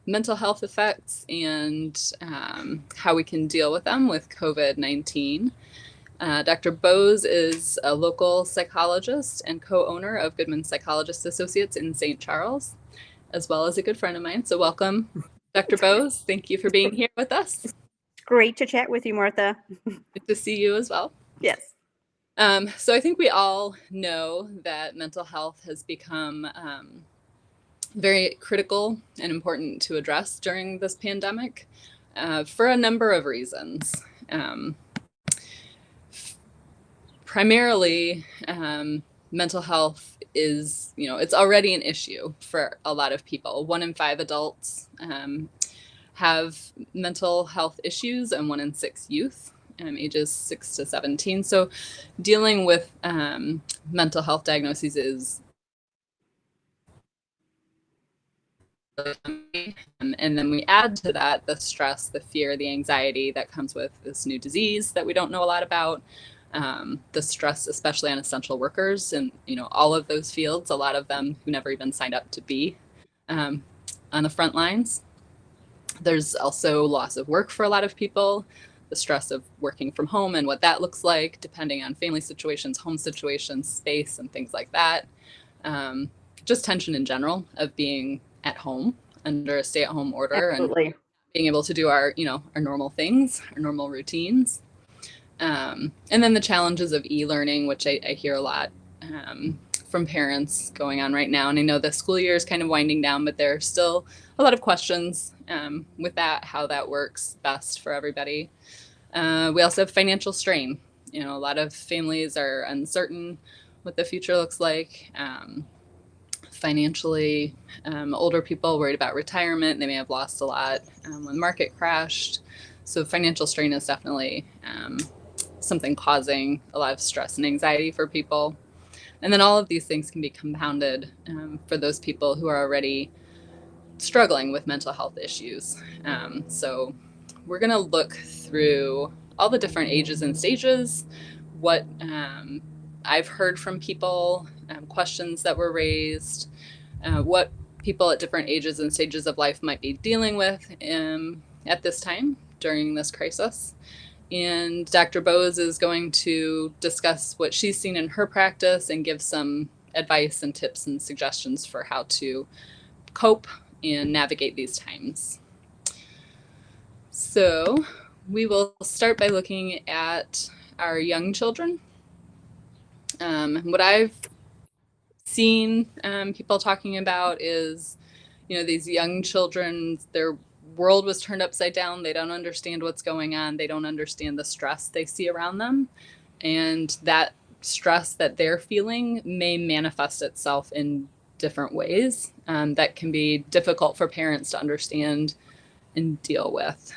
mental health effects and how we can deal with them with COVID-19. Dr. Bose is a local psychologist and co-owner of Goodman Psychologist Associates in St. Charles, as well as a good friend of mine. So welcome, Dr. Bose. Thank you for being here with us. Great to chat with you, Martha. Good to see you as well. Yes. So I think we all know that mental health has become very critical and important to address during this pandemic for a number of reasons. Primarily, mental health is, it's already an issue for a lot of people. 1 in 5 adults have mental health issues, and 1 in 6 youth, ages 6 to 17. So dealing with mental health diagnoses is and then we add to that the stress, the fear, the anxiety that comes with this new disease that we don't know a lot about. The stress, especially on essential workers and all of those fields, a lot of them who never even signed up to be on the front lines. There's also loss of work for a lot of people, the stress of working from home and what that looks like, depending on family situations, home situations, space, and things like that. Just tension in general of being at home under a stay-at-home order. Absolutely. And being able to do our normal things, our normal routines. And then the challenges of e-learning, which I hear a lot from parents going on right now. And I know the school year is kind of winding down, but there are still a lot of questions with that, how that works best for everybody. We also have financial strain. A lot of families are uncertain what the future looks like. Financially, older people worried about retirement. They may have lost a lot when the market crashed. So financial strain is definitely something causing a lot of stress and anxiety for people. And then all of these things can be compounded for those people who are already struggling with mental health issues. So we're going to look through all the different ages and stages, what I've heard from people, questions that were raised, what people at different ages and stages of life might be dealing with at this time during this crisis. And Dr. Bose is going to discuss what she's seen in her practice and give some advice and tips and suggestions for how to cope and navigate these times. So we will start by looking at our young children. What I've seen people talking about is, these young children, their world was turned upside down. They don't understand what's going on. They don't understand the stress they see around them. And that stress that they're feeling may manifest itself in different ways that can be difficult for parents to understand and deal with.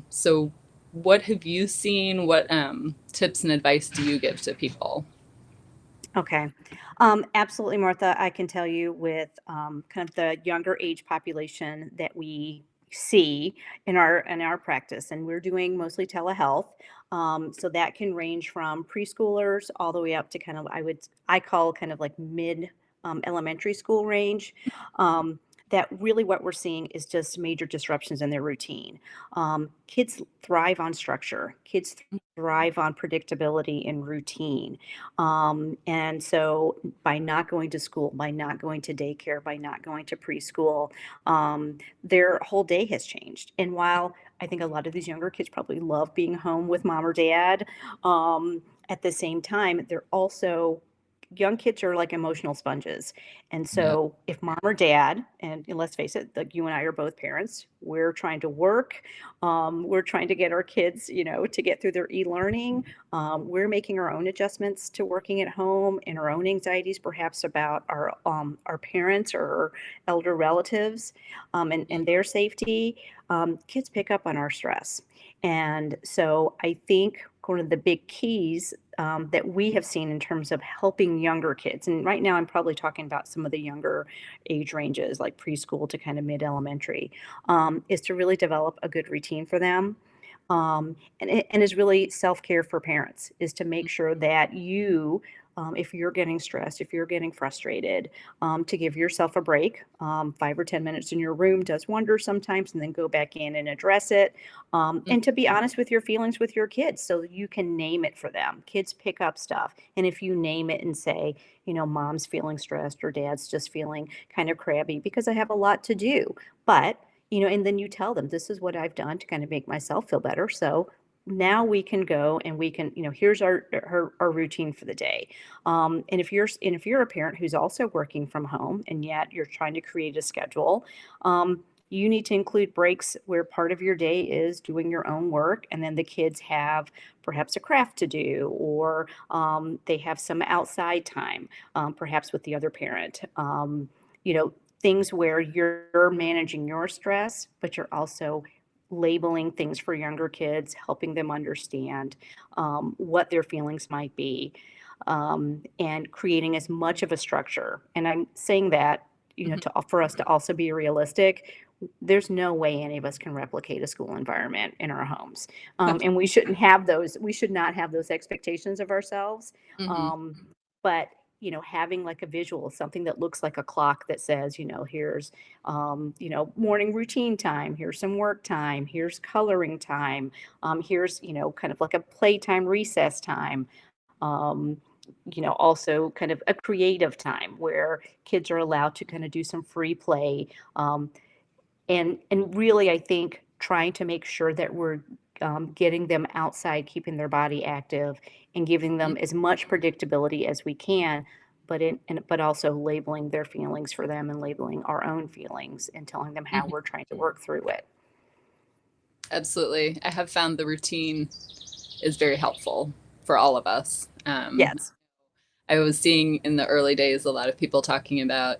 So what have you seen? What tips and advice do you give to people? Okay. Absolutely, Martha. I can tell you with kind of the younger age population that we see in our practice, and we're doing mostly telehealth. So that can range from preschoolers all the way up to kind of I call kind of like mid elementary school range. That really what we're seeing is just major disruptions in their routine. Kids thrive on structure. Kids thrive on predictability and routine. And so by not going to school, by not going to daycare, by not going to preschool, their whole day has changed. And while I think a lot of these younger kids probably love being home with mom or dad, at the same time, they're also young kids are like emotional sponges. And so if mom or dad, and let's face it, like you and I are both parents, we're trying to work, we're trying to get our kids, to get through their e-learning. We're making our own adjustments to working at home and our own anxieties, perhaps about our parents or elder relatives and their safety. Kids pick up on our stress. And so I think one of the big keys that we have seen in terms of helping younger kids, and right now I'm probably talking about some of the younger age ranges, like preschool to kind of mid-elementary, is to really develop a good routine for them. And is really self-care for parents, is to make sure that you if you're getting stressed, if you're getting frustrated, to give yourself a break. 5 or 10 minutes in your room does wonders sometimes, and then go back in and address it. And to be honest with your feelings with your kids so you can name it for them. Kids pick up stuff. And if you name it and say, mom's feeling stressed or dad's just feeling kind of crabby because I have a lot to do. But, and then you tell them, this is what I've done to kind of make myself feel better. So now we can go and we can, here's our routine for the day. And if you're a parent who's also working from home and yet you're trying to create a schedule, you need to include breaks where part of your day is doing your own work, and then the kids have perhaps a craft to do, or they have some outside time, perhaps with the other parent. Things where you're managing your stress, but you're also labeling things for younger kids, helping them understand what their feelings might be, and creating as much of a structure. And I'm saying that, Mhm. for us to also be realistic. There's no way any of us can replicate a school environment in our homes. And we shouldn't have those, we should not have those expectations of ourselves. Mhm. Um, but having like a visual, something that looks like a clock that says, here's morning routine time, here's some work time, here's coloring time, here's, kind of like a playtime recess time. Um, also kind of a creative time where kids are allowed to kind of do some free play. And really, I think trying to make sure that we're getting them outside, keeping their body active, and giving them as much predictability as we can, but also labeling their feelings for them and labeling our own feelings and telling them how Mhm. we're trying to work through it. Absolutely. I have found the routine is very helpful for all of us. Yes. I was seeing in the early days a lot of people talking about,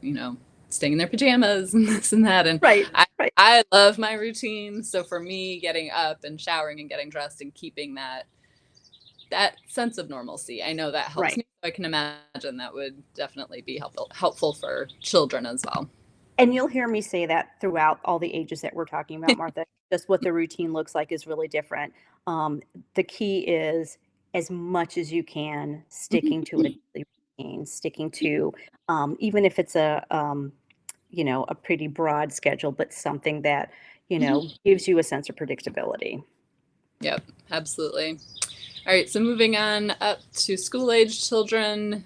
staying in their pajamas and this and that. And Right. I, Right. I love my routine. So for me, getting up and showering and getting dressed and keeping that sense of normalcy, I know that helps Right. me. So I can imagine that would definitely be helpful for children as well. And you'll hear me say that throughout all the ages that we're talking about, Martha. Just what the routine looks like is really different. The key is, as much as you can, sticking to a daily routine, sticking to, even if it's a pretty broad schedule, but something that, gives you a sense of predictability. Yep, absolutely. All right, so moving on up to school age children.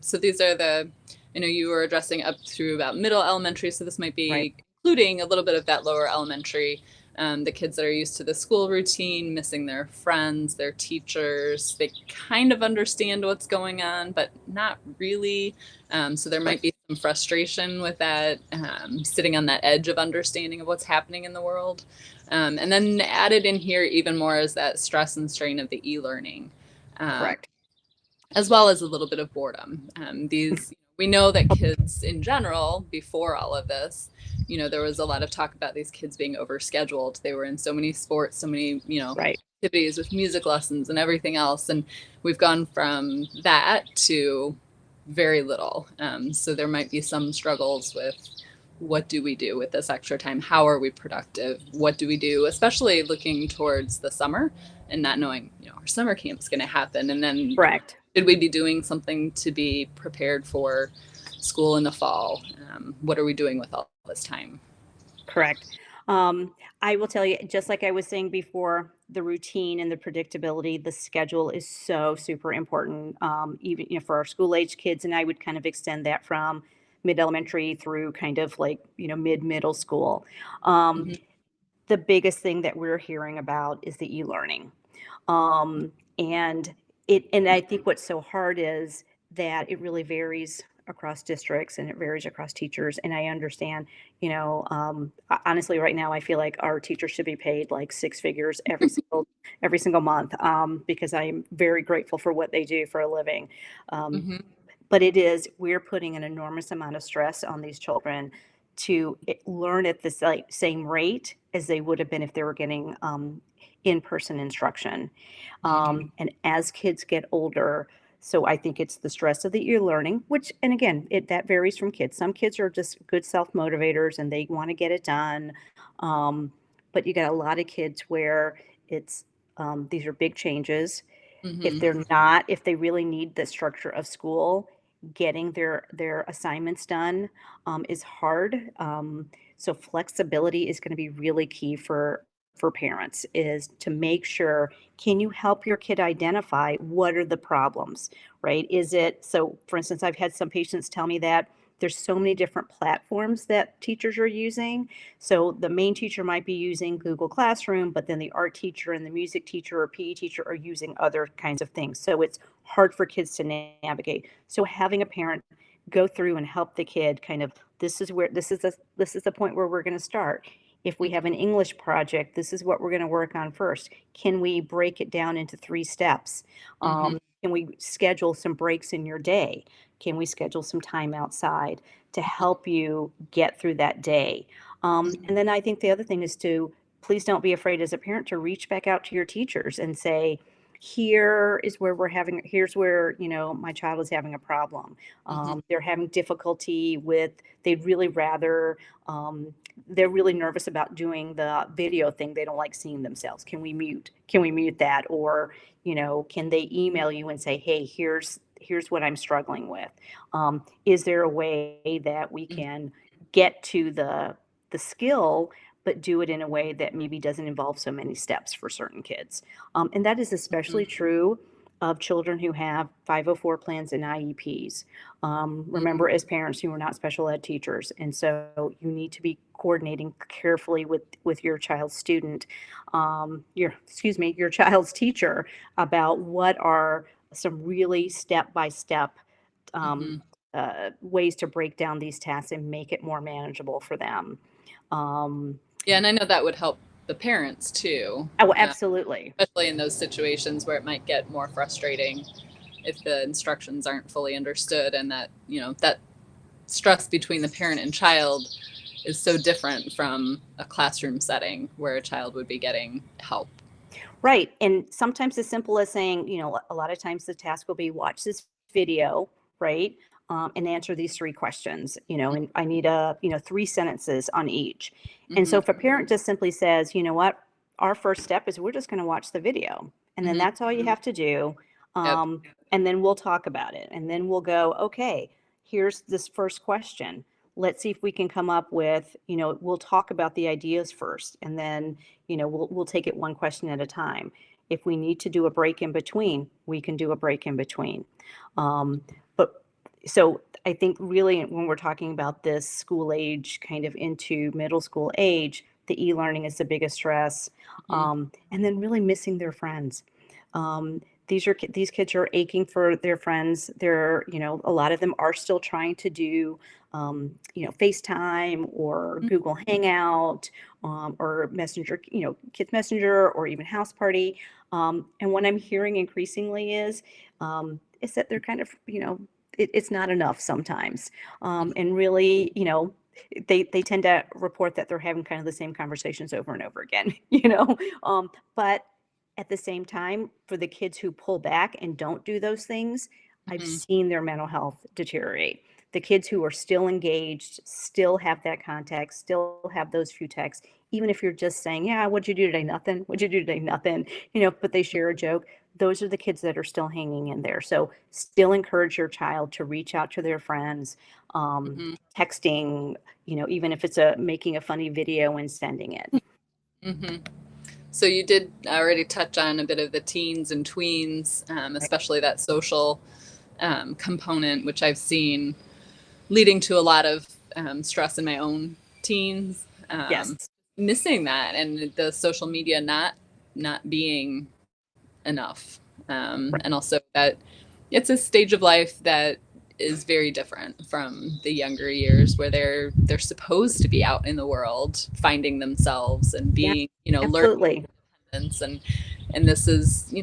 So these are I know you were addressing up through about middle elementary, so this might Right. be including a little bit of that lower elementary. The kids that are used to the school routine, missing their friends, their teachers, they kind of understand what's going on, but not really. So there Right. might be some frustration with that, sitting on that edge of understanding of what's happening in the world. And then added in here even more is that stress and strain of the e-learning, um, Correct. as well as a little bit of boredom. We know that kids in general, before all of this, there was a lot of talk about these kids being overscheduled. They were in so many sports, so many, Right. activities with music lessons and everything else. And we've gone from that to very little. So there might be some struggles with what do we do with this extra time? How are we productive? What do we do? Especially looking towards the summer and not knowing, our summer camp's going to happen. And then Correct. should we be doing something to be prepared for school in the fall? What are we doing with all this time? Correct. I will tell you, just like I was saying before, the routine and the predictability, the schedule is so super important. Even for our school age kids, and I would kind of extend that from mid elementary through kind of like mid middle school. Um, Mm-hmm. the biggest thing that we're hearing about is the e-learning. And I think what's so hard is that it really varies across districts and it varies across teachers. And I understand, honestly, right now, I feel like our teachers should be paid like six figures every single month, because I am very grateful for what they do for a living. Um, Mm-hmm. but we're putting an enormous amount of stress on these children to learn at the same rate as they would have been if they were getting in-person instruction. Mm-hmm. And as kids get older, so I think it's the stress of the e-learning, which, and again, that varies from kids. Some kids are just good self-motivators and they want to get it done. But you got a lot of kids where these are big changes. If Mm-hmm. they're not, if they really need the structure of school, getting their assignments done is hard. So flexibility is going to be really key for parents, is to make sure, can you help your kid identify what are the problems, right? Is it, so for instance, I've had some patients tell me that there's so many different platforms that teachers are using. So the main teacher might be using Google Classroom, but then the art teacher and the music teacher or PE teacher are using other kinds of things. So it's hard for kids to navigate. So having a parent go through and help the kid kind of, this is the point where we're going to start. If we have an English project, this is what we're going to work on first. Can we break it down into 3 steps? Mm-hmm. Can we schedule some breaks in your day? Can we schedule some time outside to help you get through that day? And then I think the other thing is to, please don't be afraid as a parent to reach back out to your teachers and say, here's where, my child is having a problem. Mm-hmm. They're having difficulty with, they'd really rather, they're really nervous about doing the video thing. They don't like seeing themselves. Can we mute that? Or, can they email you and say, hey, here's what I'm struggling with. Is there a way that we can get to the skill, but do it in a way that maybe doesn't involve so many steps for certain kids? And that is especially true of children who have 504 plans and IEPs. Remember, as parents, you are not special ed teachers, and so you need to be coordinating carefully with your child's student, your child's teacher, about what are some really step-by-step Mm-hmm. ways to break down these tasks and make it more manageable for them. Um, Yeah, and I know that would help the parents too, oh, absolutely. especially in those situations where it might get more frustrating if the instructions aren't fully understood, and that that stress between the parent and child is so different from a classroom setting where a child would be getting help. Right. And sometimes as simple as saying, a lot of times the task will be watch this video, right? And answer these 3 questions, and I need 3 sentences on each. And so Mm-hmm. if a parent just simply says, you know what, our first step is we're just going to watch the video. And then Mm-hmm. that's all you have to do. Yep. And then we'll talk about it. And then we'll go, okay, here's this first question. Let's see if we can come up with, we'll talk about the ideas first. And then we'll take it 1 question at a time. If we need to do a break in between, we can do a break in between. But so I think really when we're talking about this school age kind of into middle school age, the e-learning is the biggest stress. Mm-hmm. And then really missing their friends. These kids are aching for their friends. A lot of them are still trying to do FaceTime or Google Hangout, or Messenger, Kids Messenger, or even House Party. And what I'm hearing increasingly is that they're kind of, it's not enough sometimes. And really, they tend to report that they're having kind of the same conversations over and over again, but at the same time, for the kids who pull back and don't do those things, I've Mm-hmm. seen their mental health deteriorate. The kids who are still engaged, still have that contact, still have those few texts, even if you're just saying, yeah, what'd you do today? Nothing. What'd you do today? Nothing. But they share a joke. Those are the kids that are still hanging in there. So still encourage your child to reach out to their friends, Mm-hmm. texting, even if it's making a funny video and sending it. Mm-hmm. So you did already touch on a bit of the teens and tweens, especially that social component, which I've seen leading to a lot of stress in my own teens. Yes. Missing that, and the social media not being enough, Right. and also that it's a stage of life that is very different from the younger years where they're supposed to be out in the world finding themselves and Yeah, being learning absolutely. independence, and this is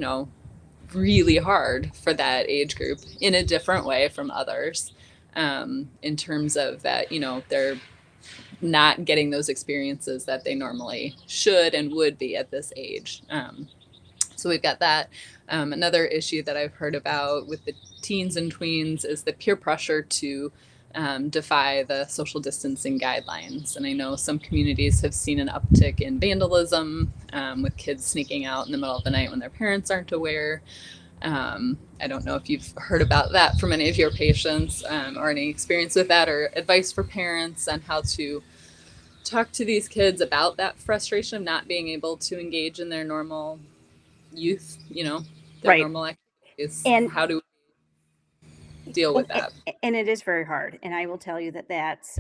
really hard for that age group in a different way from others, in terms of that they're not getting those experiences that they normally should and would be at this age. So we've got that. Another issue that I've heard about with the teens and tweens is the peer pressure to defy the social distancing guidelines. And I know some communities have seen an uptick in vandalism, with kids sneaking out in the middle of the night when their parents aren't aware. I don't know if you've heard about that from any of your patients, or any experience with that, or advice for parents on how to talk to these kids about that frustration of not being able to engage in their normal youth, their Right. normal activities. And How do we deal And, with that? and it is very hard. And I will tell you that that's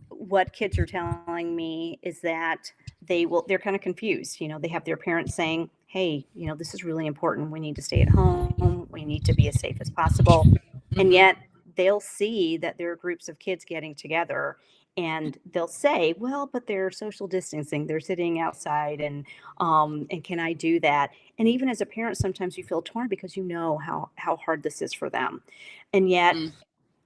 what kids are telling me is that they're kind of confused. They have their parents saying, hey, this is really important. We need to stay at home. We need to be as safe as possible. And Mm-hmm. yet they'll see that there are groups of kids getting together and they'll say, well, but they're social distancing. They're sitting outside and can I do that? And even as a parent, sometimes you feel torn because you know how hard this is for them. And yet Mm-hmm.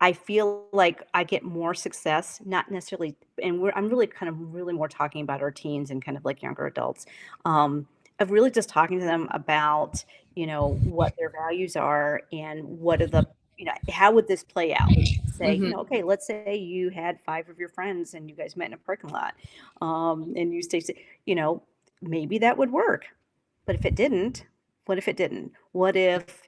I feel like I get more success, not necessarily, and I'm really kind of really more talking about our teens and kind of like younger adults, of really just talking to them about, what their values are and what are how would this play out? Say, Mm-hmm. okay, let's say you had 5 of your friends and you guys met in a parking lot, and you stay, maybe that would work. But if it didn't, what if it didn't? What if,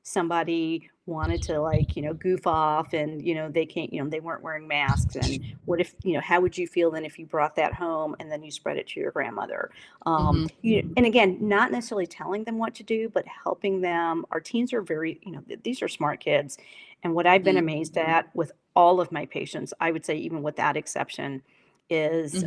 somebody wanted to like, goof off and, they can't, they weren't wearing masks. And what if, how would you feel then if you brought that home and then you spread it to your grandmother? Mm-hmm. And again, not necessarily telling them what to do, but helping them. Our teens are very, these are smart kids. And what I've been amazed at with all of my patients, I would say even without exception, is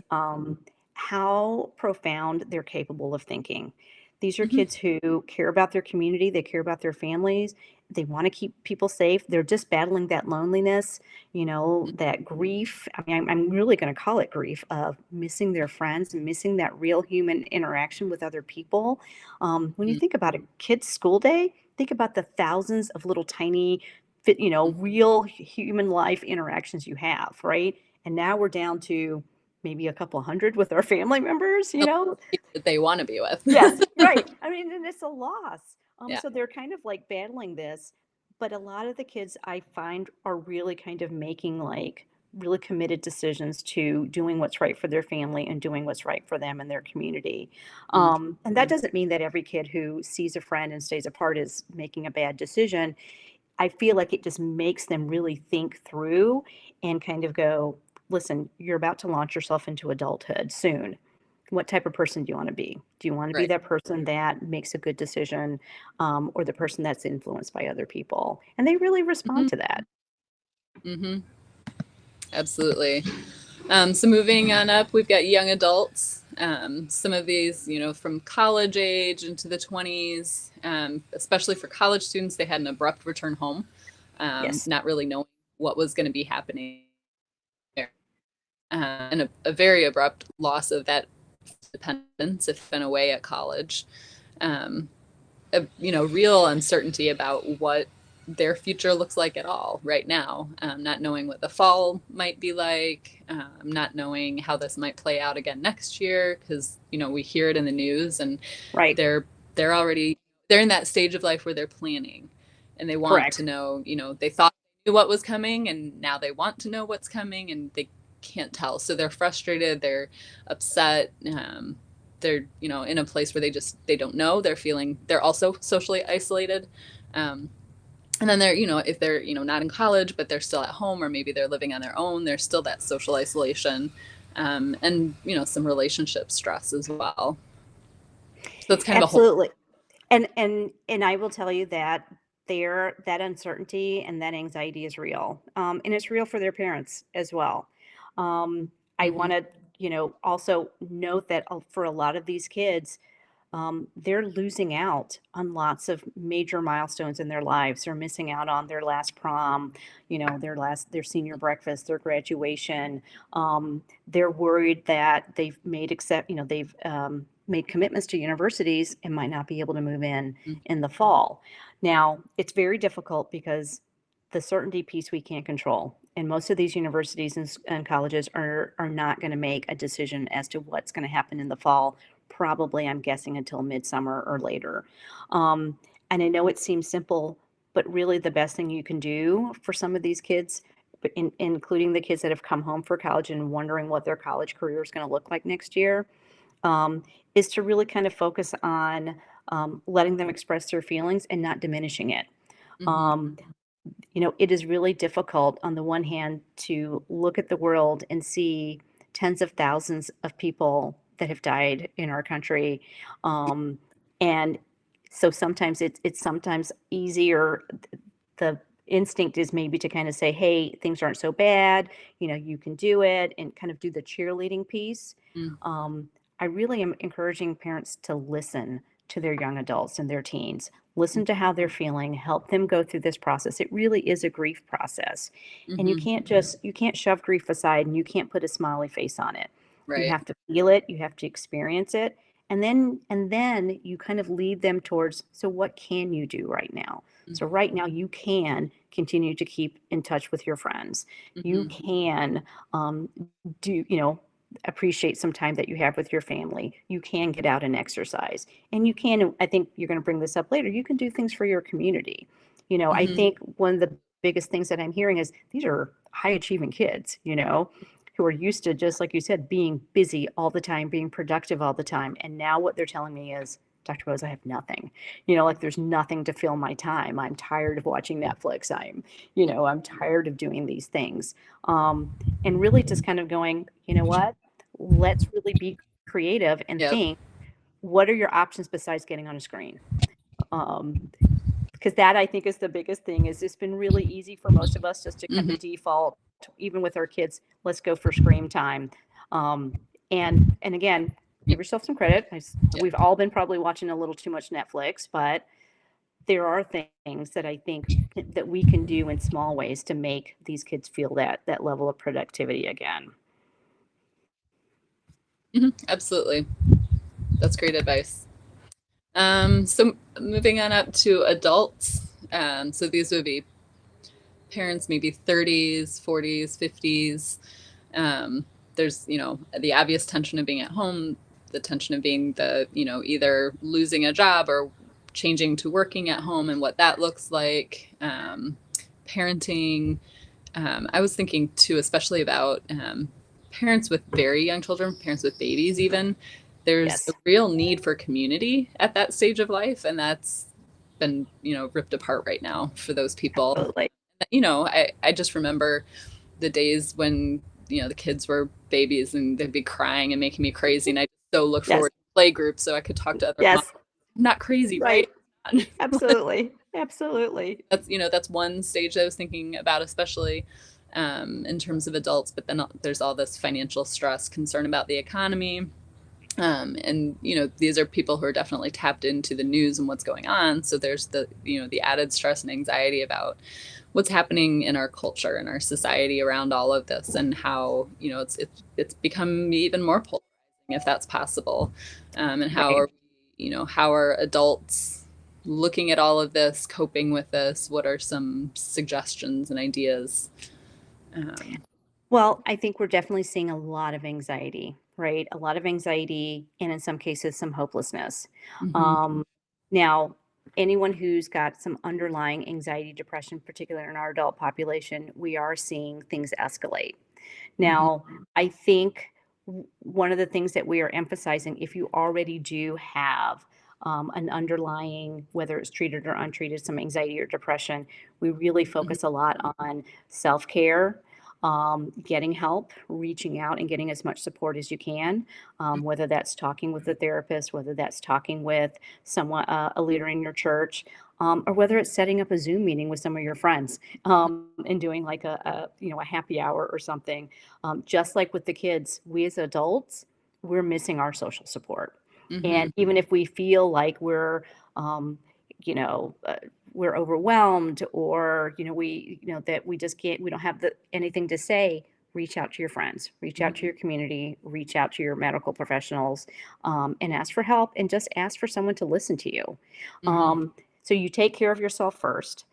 how profound they're capable of thinking. These are Mm-hmm. kids who care about their community, they care about their families, they want to keep people safe. They're just battling that loneliness, that grief. I mean, I'm really going to call it grief of missing their friends and missing that real human interaction with other people. When you think about a kid's school day, think about the thousands of little tiny, real human life interactions you have, right? And now we're down to maybe a couple hundred with our family members, That they want to be with. Yes, right. I mean, and it's a loss. Yeah. So they're kind of like battling this, but a lot of the kids I find are really kind of making like really committed decisions to doing what's right for their family and doing what's right for them and their community. And that doesn't mean that every kid who sees a friend and stays apart is making a bad decision. I feel like it just makes them really think through and kind of go, listen, you're about to launch yourself into adulthood soon. What type of person do you want to be? Do you want to be Right. that person that makes a good decision, or the person that's influenced by other people? And they really respond Mm-hmm. to that. Mm-hmm. Absolutely. So moving on up, we've got young adults. Some of these, from college age into the 20s, especially for college students, they had an abrupt return home, Yes, not really knowing what was going to be happening there, and a very abrupt loss of that dependence if been away at college. Um, real uncertainty about what their future looks like at all right now, not knowing what the fall might be like, not knowing how this might play out again next year, because we hear it in the news, and right, they're already they're in that stage of life where they're planning, and they want to correct. know. They thought they knew what was coming, and now they want to know what's coming, and they can't tell, so they're frustrated, they're upset, they're in a place where they don't know, they're also socially isolated, and then they're if they're not in college but they're still at home, or maybe they're living on their own, there's still that social isolation, and some relationship stress as well, so it's kind of a whole. Absolutely. And I will tell you that that uncertainty and that anxiety is real, and it's real for their parents as well. I Mm-hmm. want to, also note that for a lot of these kids, they're losing out on lots of major milestones in their lives. They're missing out on their last prom, their senior breakfast, their graduation. They're worried that they've made commitments to universities and might not be able to move in the fall. Now, it's very difficult because the certainty piece we can't control. And most of these universities and colleges are not going to make a decision as to what's going to happen in the fall, probably, I'm guessing, until midsummer or later. Um, and I know it seems simple, but really the best thing you can do for some of these kids, but including the kids that have come home for college and wondering what their college career is going to look like next year, is to really kind of focus on letting them express their feelings and not diminishing it. Hmm. Um, it is really difficult on the one hand to look at the world and see tens of thousands of people that have died in our country. Um, and so sometimes it's sometimes easier. The instinct is maybe to kind of say, hey, things aren't so bad, you can do it, and kind of do the cheerleading piece. Um, I really am encouraging parents to listen to their young adults and their teens. Listen to how they're feeling, help them go through this process. It really is a grief process. And Hmm. you can't shove grief aside and you can't put a smiley face on it. You Right. have to feel it, you have to experience it, and then you kind of lead them towards, so what can you do right now? So right now you can continue to keep in touch with your friends. You Hmm. can do, appreciate some time that you have with your family. You can get out and exercise. And you can, I think you're going to bring this up later, you can do things for your community. I Hmm. think one of the biggest things that I'm hearing is these are high achieving kids, who are used to, just like you said, being busy all the time, being productive all the time. And now what they're telling me is, Dr. Bose, I have nothing. Like there's nothing to fill my time. I'm tired of watching Netflix. I'm tired of doing these things. Um, and really just kind of going, you know what? Let's really be creative and Yep. think, what are your options besides getting on a screen? Um, because that I think is the biggest thing. Is it's been really easy for most of us just to kind Hmm. of default, even with our kids, let's go for screen time. Um, and again, give yourself some credit. Yep. We've all been probably watching a little too much Netflix, but there are things that I think that we can do in small ways to make these kids feel that level of productivity again. Hmm. Absolutely. That's great advice. So moving on up to adults. So these would be parents, maybe 30s, 40s, 50s. There's, the obvious tension of being at home, the tension of being either losing a job or changing to working at home and what that looks like. Parenting. I was thinking too, especially about parents with very young children, parents with babies, even. There's a Yes, real need for community at that stage of life, and that's been, ripped apart right now for those people. absolutely. I just remember the days when, the kids were babies and they'd be crying and making me crazy. And I just so look Yes, forward to play groups so I could talk to other moms. yes, Not crazy, right? right. Absolutely, absolutely. That's one stage I was thinking about, especially in terms of adults. But then there's all this financial stress, concern about the economy. And these are people who are definitely tapped into the news and what's going on. So there's the added stress and anxiety about what's happening in our culture and our society around all of this, and how it's become even more polarizing, if that's possible. And how Right. are how are adults looking at all of this, coping with this? What are some suggestions and ideas? um, Well, I think we're definitely seeing a lot of anxiety, right? A lot of anxiety, and in some cases, some hopelessness. mhm, Um, Now, anyone who's got some underlying anxiety, depression, particularly in our adult population, we are seeing things escalate. mhm, Now, I think one of the things that we are emphasizing, if you already do have an underlying, whether it's treated or untreated, some anxiety or depression, we really mhm, focus a lot on self care, getting help, reaching out and getting as much support as you can, whether that's talking with a therapist, whether that's talking with someone, a leader in your church, or whether it's setting up a Zoom meeting with some of your friends, and doing like a happy hour or something. Just like with the kids, we as adults, we're missing our social support. mhm, And even if we feel like um, you know, uh, we're overwhelmed, or that we just can't, we don't have anything to say, reach out to your friends, reach out mhm, to your community, reach out to your medical professionals, and ask for help, and just ask for someone to listen to you. mhm, So you take care of yourself first.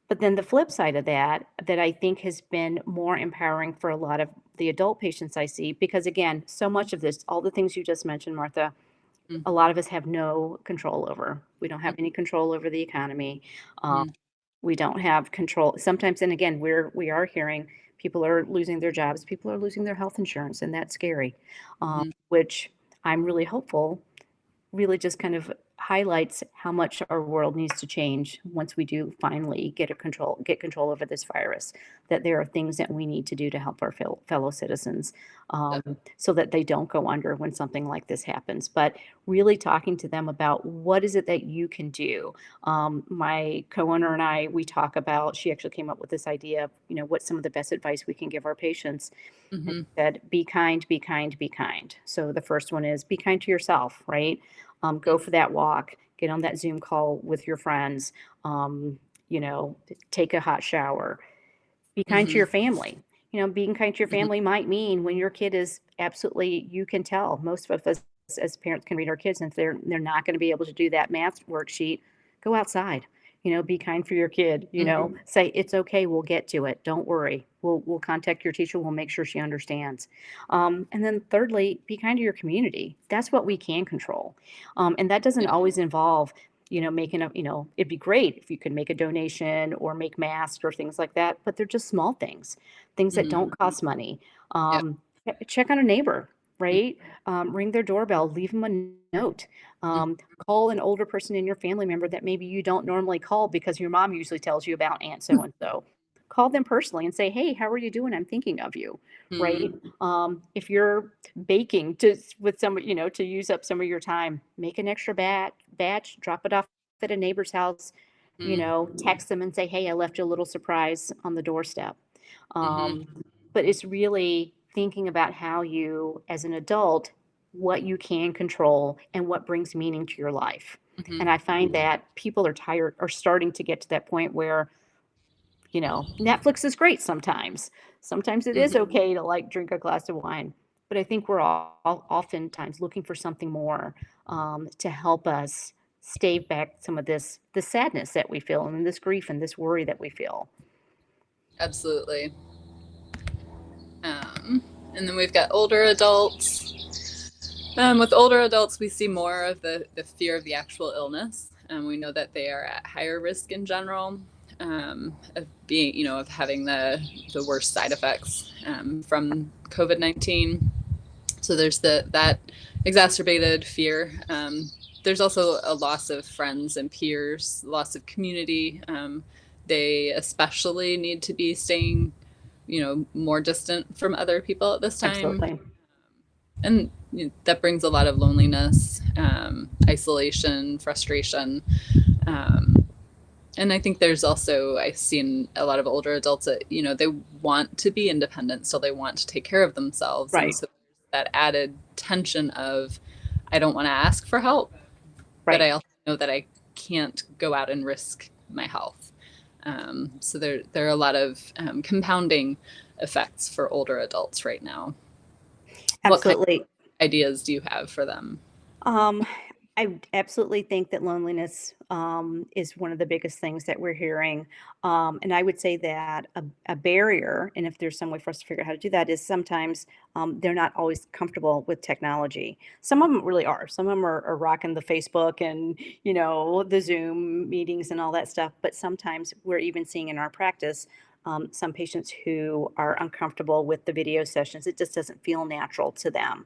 But then the flip side of that I think has been more empowering for a lot of the adult patients I see, because again, so much of this, all the things you just mentioned, Martha, mhm, a lot of us have no control over. We don't have any control over the economy. Um, mhm, we don't have control. Sometimes, and again, we are hearing people are losing their jobs, people are losing their health insurance, and that's scary. mhm, Which I'm really hopeful really just kind of highlights how much our world needs to change once we do finally get control over this virus. That there are things that we need to do to help our fellow citizens, so that they don't go under when something like this happens. But really talking to them about what is it that you can do. My co-owner and I, we talk about. She actually came up with this idea of, what's some of the best advice we can give our patients. And Mm-hmm. she said, be kind, be kind, be kind. So the first one is be kind to yourself, right? Go for that walk, get on that Zoom call with your friends, um, you know, take a hot shower, be kind to Mm-hmm. your family. Being kind to your Mm-hmm. family might mean when your kid is absolutely, you can tell most of us as parents can read our kids, and if they're not going to be able to do that math worksheet, go outside. Be kind for your kid. Mm-hmm. Say it's okay. We'll get to it. Don't worry. We'll contact your teacher. We'll make sure she understands. And then thirdly, be kind to your community. That's what we can control, and that doesn't Yeah. always involve making a, it'd be great if you could make a donation or make masks or things like that, but they're just small things that Mm-hmm. don't cost money. Yeah. Check on a neighbor, right? Ring their doorbell, leave them a note. Um, Call an older person in your family member that maybe you don't normally call because your mom usually tells you about Aunt so and so. Call them personally and say, "Hey, how are you doing? I'm thinking of you." Mm-hmm. Right? If you're baking with some, to use up some of your time, make an extra batch, drop it off at a neighbor's house, text them and say, "Hey, I left you a little surprise on the doorstep." Mm-hmm. Um, but it's really thinking about how you, as an adult, what you can control and what brings meaning to your life. Mm-hmm. And I find that people are starting to get to that point where, Netflix is great sometimes. Sometimes it is Mm-hmm. okay to like drink a glass of wine. But I think we're all oftentimes looking for something more, to help us stave back some of the sadness that we feel and this grief and this worry that we feel. Absolutely. Um, and then we've got older adults. With older adults, we see more of the fear of the actual illness. We know that they are at higher risk in general, of being, of having the worst side effects from COVID-19. So there's that exacerbated fear. There's also a loss of friends and peers, loss of community. They especially need to be staying, more distant from other people at this time. Absolutely. And that brings a lot of loneliness, isolation, frustration. Um, and I think there's also, I've seen a lot of older adults that, they want to be independent, so they want to take care of themselves. And Right. so that added tension of, I don't want to ask for help, but Right. I also know that I can't go out and risk my health. So there are a lot of compounding effects for older adults right now. What kind Absolutely. of ideas do you have for them? Um, I absolutely think that loneliness, is one of the biggest things that we're hearing. And I would say that a barrier, and if there's some way for us to figure out how to do that, is sometimes they're not always comfortable with technology. Some of them really are. Some of them are rocking the Facebook and, the Zoom meetings and all that stuff. But sometimes we're even seeing in our practice, some patients who are uncomfortable with the video sessions. It just doesn't feel natural to them.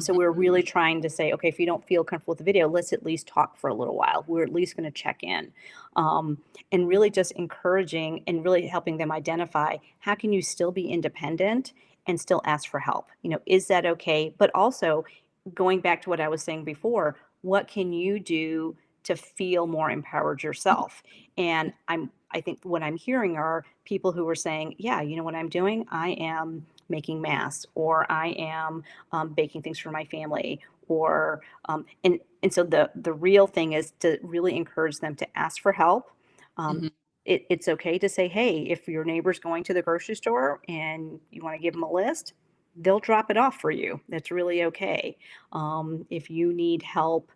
So Mhm. we're really trying to say, okay, if you don't feel comfortable with the video, let's at least talk for a little while. We're at least going to check in, and really just encouraging and really helping them identify how can you still be independent and still ask for help. Is that okay? But also going back to what I was saying before, what can you do to feel more empowered yourself? And I think what I'm hearing are people who are saying, yeah, what I'm doing? I am making masks, or I am baking things for my family, or and so the real thing is to really encourage them to ask for help. Um, Mhm. it's okay to say, hey, if your neighbor's going to the grocery store and you want to give them a list, they'll drop it off for you. That's really okay. If you need help,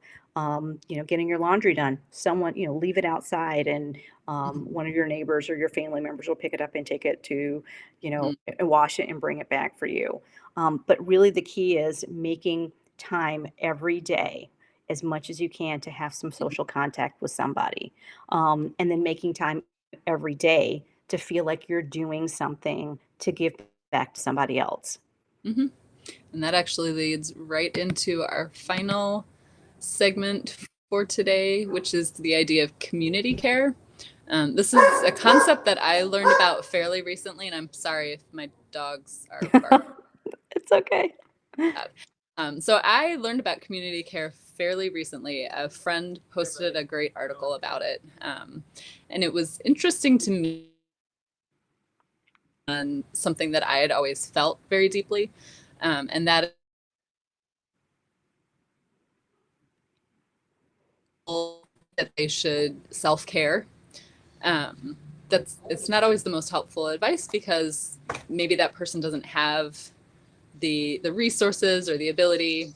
getting your laundry done, someone, leave it outside, and Mhm. one of your neighbors or your family members will pick it up and take it to, Mhm. and wash it and bring it back for you. But really, the key is making time every day, as much as you can, to have some social contact with somebody, and then making time every day to feel like you're doing something to give back to somebody else. Mhm. And that actually leads right into our final segment for today, which is the idea of community care. This is a concept that I learned about fairly recently, and I'm sorry if my dogs are barking. It's okay. So I learned about community care fairly recently. A friend posted a great article about it, and it was interesting to me, and something that I had always felt very deeply, and that that they should self-care. Um, it's not always the most helpful advice because maybe that person doesn't have the resources or the ability.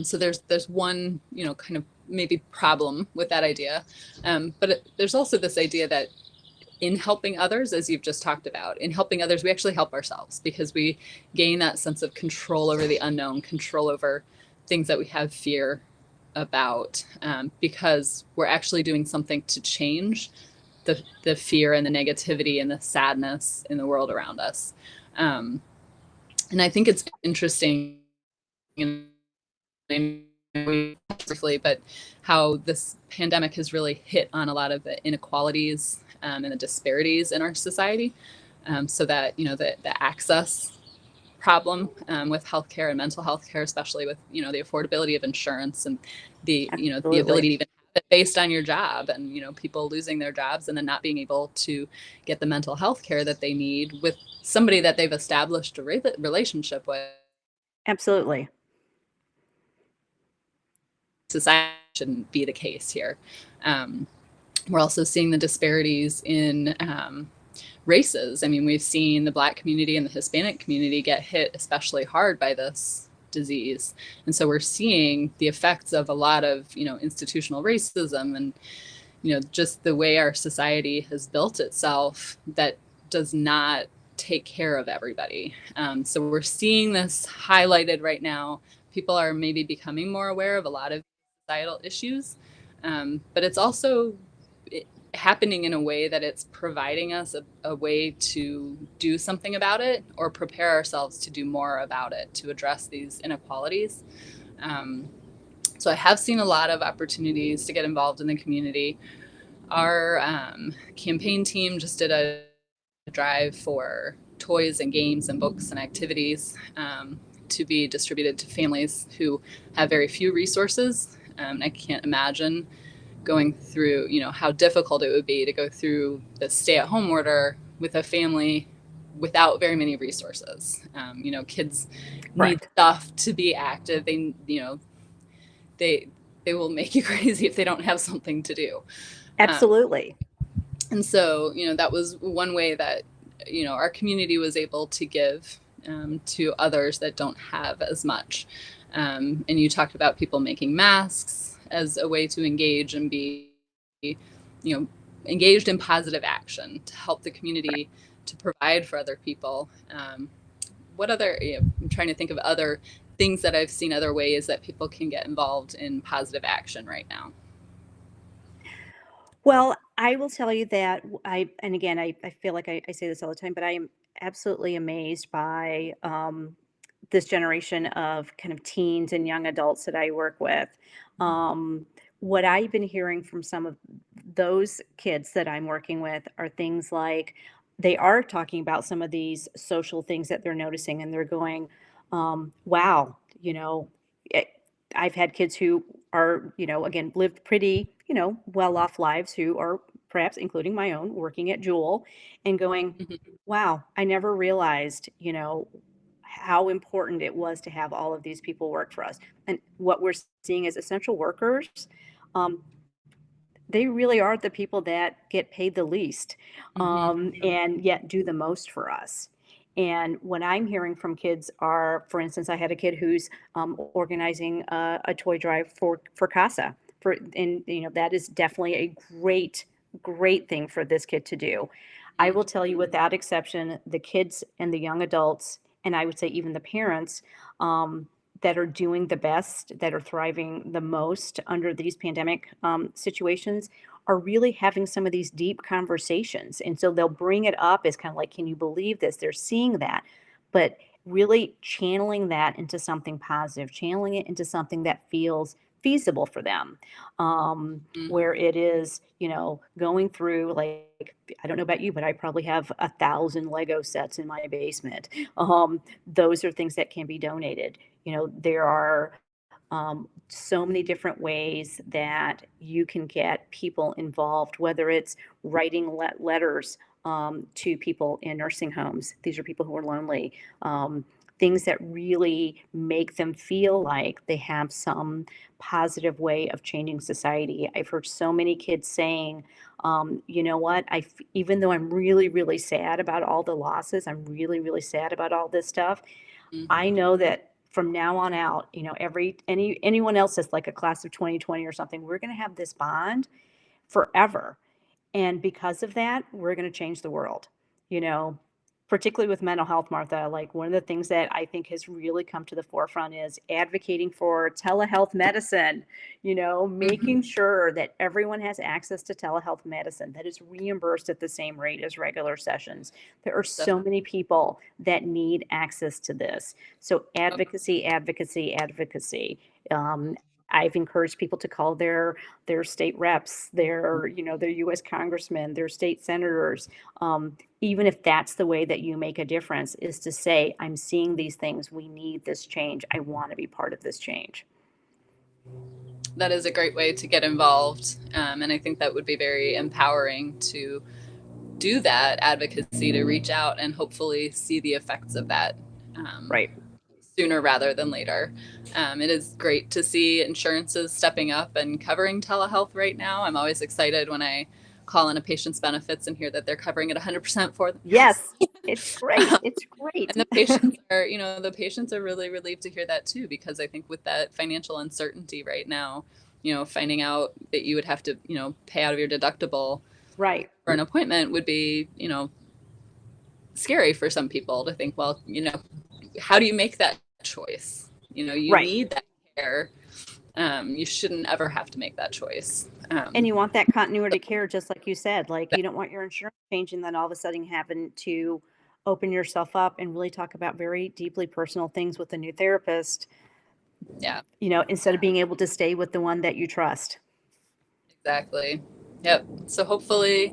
So there's one, kind of maybe problem with that idea, but there's also this idea that in helping others, as you've just talked about, in helping others, we actually help ourselves because we gain that sense of control over the unknown, control over things that we have fear about, because we're actually doing something to change the fear and the negativity and the sadness in the world around us. Um, and I think it's interesting, briefly, but how this pandemic has really hit on a lot of the inequalities, and the disparities in our society. So that, the access problem, with healthcare and mental health care, especially with, the affordability of insurance and the ability Absolutely. to even have it based on your job, and, people losing their jobs and then not being able to get the mental health care that they need with somebody that they've established a relationship with. Absolutely. Society shouldn't be the case here. Um, we're also seeing the disparities in, races. I mean, we've seen the Black community and the Hispanic community get hit especially hard by this disease. And so we're seeing the effects of a lot of, institutional racism and, just the way our society has built itself that does not take care of everybody. So we're seeing this highlighted right now. People are maybe becoming more aware of a lot of societal issues, but it's also happening in a way that it's providing us a way to do something about it or prepare ourselves to do more about it to address these inequalities. Um, so I have seen a lot of opportunities to get involved in the community. Our, campaign team just did a drive for toys and games and books and activities, to be distributed to families who have very few resources. I can't imagine going through, how difficult it would be to go through the stay-at-home order with a family without very many resources. Kids need Correct. stuff to be active. They they will make you crazy if they don't have something to do. Absolutely. And so, that was one way that, our community was able to give, to others that don't have as much. And you talked about people making masks as a way to engage and be, engaged in positive action to help the community to provide for other people. What other, I'm trying to think of other things that I've seen, other ways that people can get involved in positive action right now. Well, I will tell you that and again, I feel like I say this all the time, but I am absolutely amazed by this generation of kind of teens and young adults that I work with. Um, what I've been hearing from some of those kids that I'm working with are things like they are talking about some of these social things that they're noticing, and they're going, wow, it, I've had kids who are, again, lived pretty, well off lives who are perhaps, including my own, working at Jewel and going, Mhm. wow, I never realized, how important it was to have all of these people work for us. And what we're seeing as essential workers, um, they really are the people that get paid the least, Mhm. and yet do the most for us. And what I'm hearing from kids are, for instance, I had a kid who's organizing a toy drive for CASA. And that is definitely a great thing for this kid to do. I will tell you, without exception, the kids and the young adults, and I would say even the parents, that are doing the best, that are thriving the most under these pandemic situations, are really having some of these deep conversations. And so they'll bring it up as kind of like, can you believe this? They're seeing that, but really channeling that into something positive, channeling it into something that feels feasible for them. Where it is, going through, like, I don't know about you, but I probably have 1,000 Lego sets in my basement. Those are things that can be donated. There are so many different ways that you can get people involved, whether it's writing letters to people in nursing homes. These are people who are lonely. Things that really make them feel like they have some positive way of changing society. I've heard so many kids saying, you know what, even though I'm really, really sad about all the losses, I'm really, really sad about all this stuff, I know that from now on out, anyone else that's like a class of 2020 or something, we're going to have this bond forever. And because of that, we're going to change the world, you know, particularly with mental health, Martha. Like, one of the things that I think has really come to the forefront is advocating for telehealth medicine, making sure that everyone has access to telehealth medicine that is reimbursed at the same rate as regular sessions. There are so many people that need access to this. So advocacy, advocacy, advocacy. I've encouraged people to call their state reps, their U.S. congressmen, their state senators, even if that's the way that you make a difference, is to say, I'm seeing these things. We need this change. I want to be part of this change. That is a great way to get involved. And I think that would be very empowering to do that advocacy, to reach out and hopefully see the effects of that. Right. Sooner rather than later. It is great to see insurances stepping up and covering telehealth right now. I'm always excited when I call in a patient's benefits and hear that they're covering it 100% for them. Yes, it's great. It's great. And the patients are really relieved to hear that too, because I think with that financial uncertainty right now, finding out that you would have to, pay out of your deductible right for an appointment would be, scary for some people to think, well, how do you make that choice? You right. need that care. You shouldn't ever have to make that choice. And you want that continuity of care, just like you said. Like, you don't want your insurance changing, then all of a sudden having to open yourself up and really talk about very deeply personal things with a new therapist. Yeah. Instead of being able to stay with the one that you trust. Exactly. Yep. So hopefully,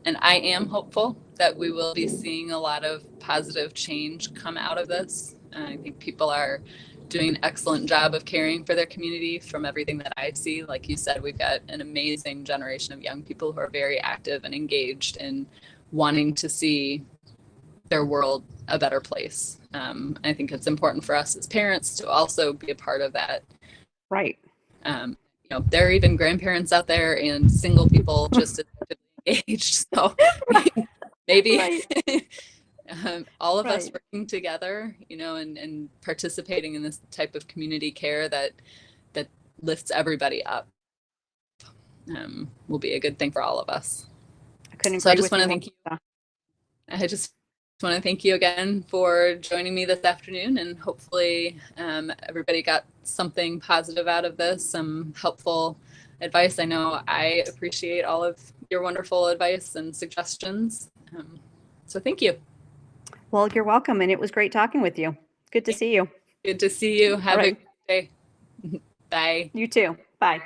and I am hopeful that we will be seeing a lot of positive change come out of this. I think people are doing an excellent job of caring for their community from everything that I see. Like you said, we've got an amazing generation of young people who are very active and engaged in wanting to see their world a better place. I think it's important for us as parents to also be a part of that. Right. There are even grandparents out there and single people just as engaged. So maybe right. All of us working together, and participating in this type of community care that lifts everybody up will be a good thing for all of us. I couldn't so agree I just with want to you thank you. I just want to thank you again for joining me this afternoon, and hopefully everybody got something positive out of this, some helpful advice. I know I appreciate all of your wonderful advice and suggestions. So thank you. Well, you're welcome. And it was great talking with you. Good to see you. Good to see you. Have a good day. Bye. You too. Bye.